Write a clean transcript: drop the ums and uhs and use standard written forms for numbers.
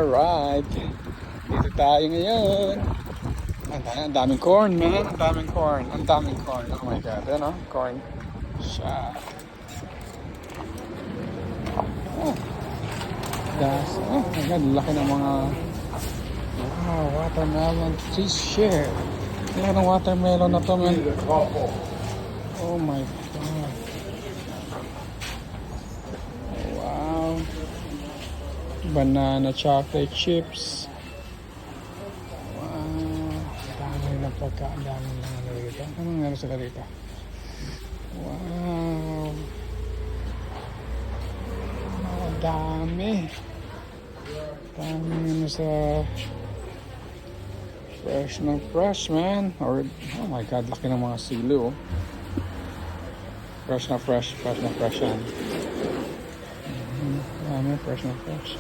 Alright, dito tayo ngayon. Ang daming corn, man. Ang daming corn. Ang daming corn. Oh my God. Ano? Corn. Siya. Oh. Das. Oh my God. Laki ng mga... Wow, watermelon. Please share. Laki ng watermelon na to, man. Oh my God. Wow. Banana chocolate chips. Ang dami ng ano rito. Anong meron sila rito? Wow! Ang dami! Dami ano sa fresh na fresh, man. Or, oh my God, laki ng mga silo. Fresh na fresh. Fresh na fresh yan. Dami, fresh na fresh.